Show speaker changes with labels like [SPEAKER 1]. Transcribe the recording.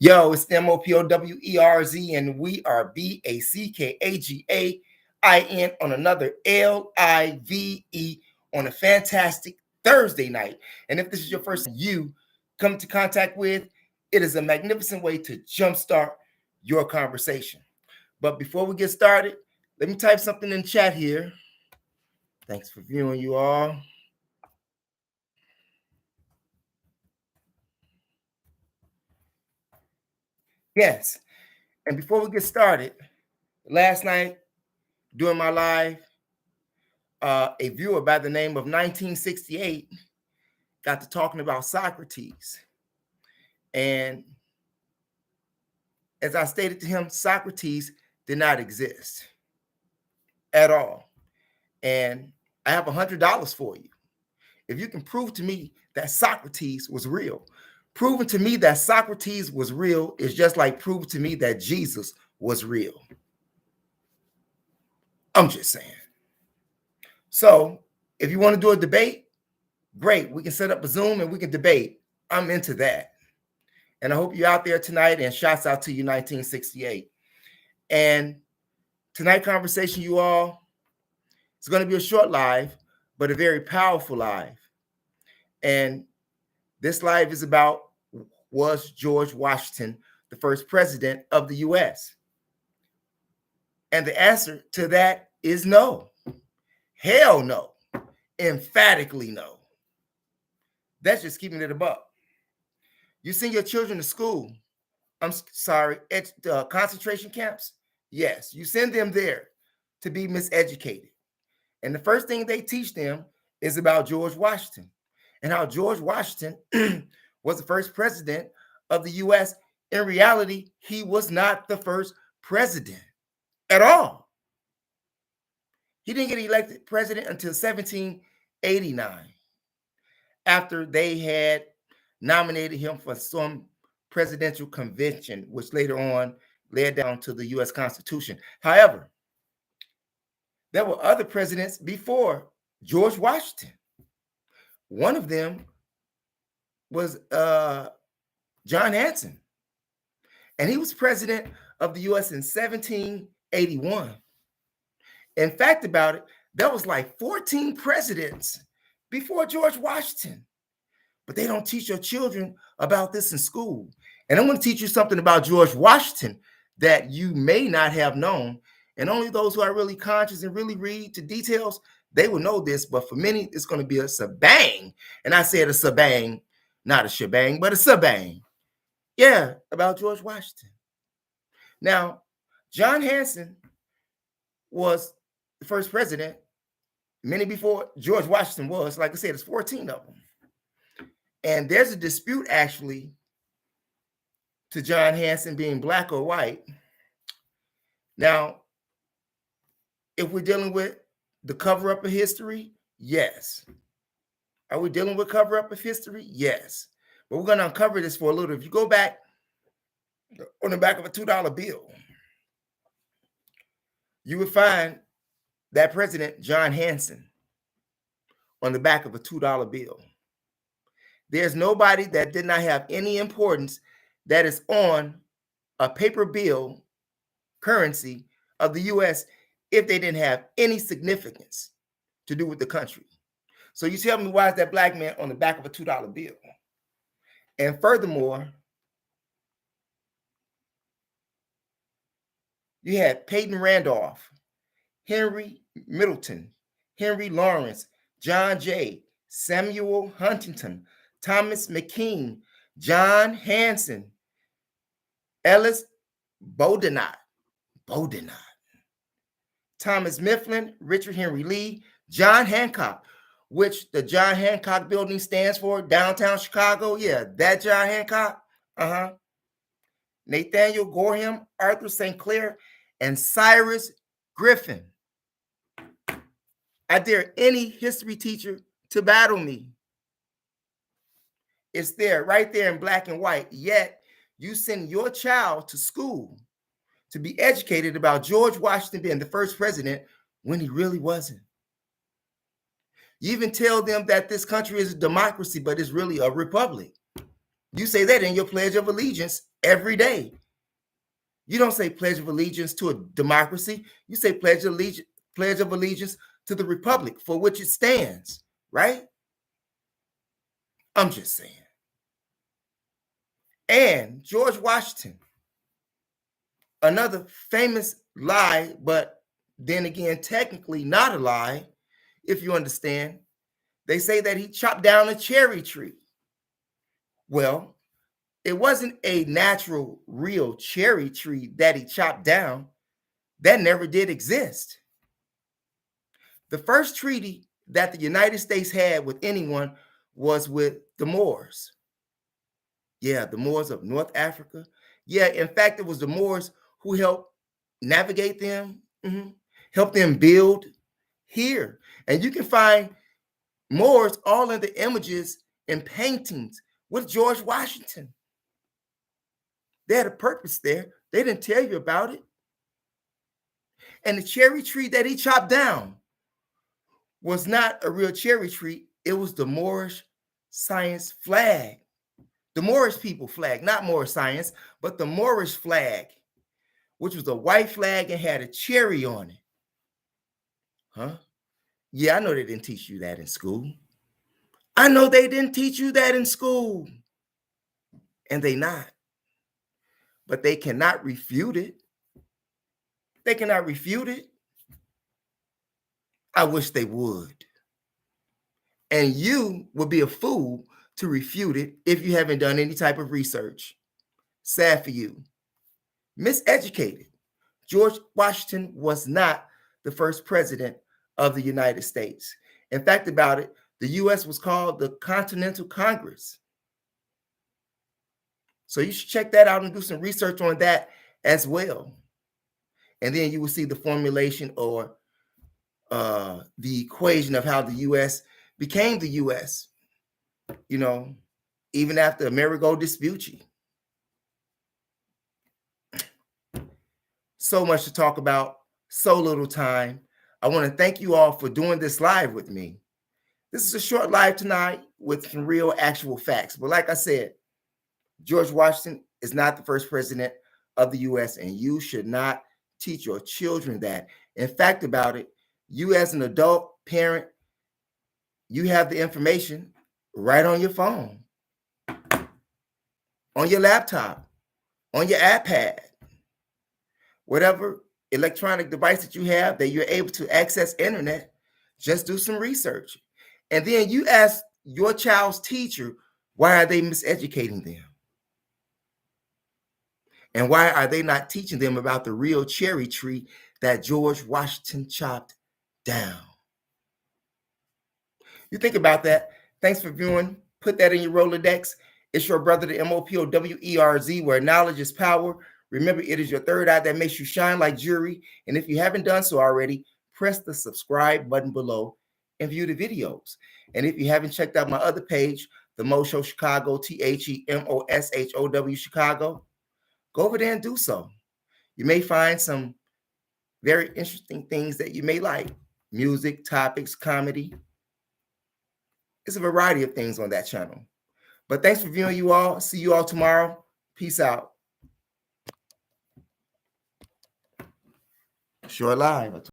[SPEAKER 1] Yo, it's the MOPOWERZ, and we are BACKAGAIN on another LIVE on a fantastic Thursday night. And if this is your first you come to contact with, it is a magnificent way to jumpstart your conversation. But before we get started, let me type something in chat here. Thanks for viewing, you all. Yes. And before we get started, last night during my live, a viewer by the name of 1968 got to talking about Socrates. And as I stated to him, Socrates did not exist at all. And I have $100 for you. If you can prove to me that Socrates was real, proving to me that Socrates was real is just like proving to me that Jesus was real. I'm just saying. So if you want to do a debate, great. We can set up a Zoom and we can debate. I'm into that. And I hope you're out there tonight, and shouts out to you, 1968. And tonight's conversation, you all, it's going to be a short live, but a very powerful live. And this live is about, was George Washington the first president of the U.S.? And the answer to that is no. Hell no. Emphatically no. That's just keeping it above. You send your children to school, concentration camps? Yes, you send them there to be miseducated. And the first thing they teach them is about George Washington and how George Washington was the first president of the U.S. In reality, he was not the first president at all. He didn't get elected president until 1789, after they had nominated him for some presidential convention, which later on led down to the U.S. Constitution. However, there were other presidents before George Washington. One of them was John Hanson, and he was president of the U.S. in 1781. In fact, about it, there was like 14 presidents before George Washington. But they don't teach your children about this in school. And I'm going to teach you something about George Washington that you may not have known. And only those who are really conscious and really read the details, they will know this. But for many, it's going to be a sabang. And I said a sabang, not a shebang, but a sabang. Yeah, about George Washington. Now, John Hanson was the first president, many before George Washington was. Like I said, it's 14 of them. And there's a dispute actually to John Hanson being black or white. Now, if we're dealing with the cover-up of history, yes. Are we dealing with cover-up of history? Yes. But we're going to uncover this for a little. If you go back on the back of a $2 bill, you would find that President John Hanson on the back of a $2 bill. There's nobody that did not have any importance that is on a paper bill currency of the U.S. if they didn't have any significance to do with the country. So you tell me, why is that black man on the back of a $2 bill? And furthermore, you had Peyton Randolph, Henry Middleton, Henry Lawrence, John Jay, Samuel Huntington, Thomas McKean, John Hanson, Ellis Boudinot, Thomas Mifflin, Richard Henry Lee, John Hancock, which the John Hancock building stands for, downtown Chicago. Yeah, that John Hancock. Nathaniel Gorham, Arthur St. Clair, and Cyrus Griffin. I dare any history teacher to battle me. It's there, right there in black and white. Yet you send your child to school to be educated about George Washington being the first president when he really wasn't. You even tell them that this country is a democracy, but it's really a republic. You say that in your Pledge of Allegiance every day. You don't say Pledge of Allegiance to a democracy. You say Pledge of Allegiance to the Republic for which it stands, right? I'm just saying. And George Washington, another famous lie, but then again, technically not a lie, if you understand. They say that he chopped down a cherry tree. Well, it wasn't a natural, real cherry tree that he chopped down. That never did exist. The first treaty that the United States had with anyone was with the Moors. Yeah, the Moors of North Africa. Yeah, in fact, it was the Moors who helped navigate them, help them build here. And you can find Moors all in the images and paintings with George Washington. They had a purpose there. They didn't tell you about it. And the cherry tree that he chopped down was not a real cherry tree. It was the Moorish science flag. The Moorish people flag, not Moorish science, but the Moorish flag, which was a white flag and had a cherry on it. Huh? Yeah, I know they didn't teach you that in school. I know they didn't teach you that in school. And they not. But they cannot refute it. They cannot refute it. I wish they would. And you would be a fool to refute it if you haven't done any type of research. Sad for you. Miseducated. George Washington was not the first president of the United States. In fact, about it, the U.S. was called the Continental Congress. So you should check that out and do some research on that as well. And then you will see the formulation or the equation of how the U.S. became the U.S., even after Amerigo Vespucci. So much to talk about, so little time. I want to thank you all for doing this live with me. This is a short live tonight with some real actual facts. But like I said, George Washington is not the first president of the U.S., and you should not teach your children that. In fact, about it, you as an adult parent, you have the information right on your phone, on your laptop, on your iPad, whatever electronic device that you have that you're able to access internet. Just do some research. And then you ask your child's teacher, why are they miseducating them? And why are they not teaching them about the real cherry tree that George Washington chopped down? You think about that. Thanks for viewing. Put that in your Rolodex. It's your brother, the MOPOWERZ, where knowledge is power. Remember, it is your third eye that makes you shine like jewelry. And if you haven't done so already, press the subscribe button below and view the videos. And if you haven't checked out my other page, the Mo Show Chicago, TheMoshow Chicago, go over there and do so. You may find some very interesting things that you may like. Music, topics, comedy. It's a variety of things on that channel. But thanks for viewing, you all. See you all tomorrow. Peace out. Short live.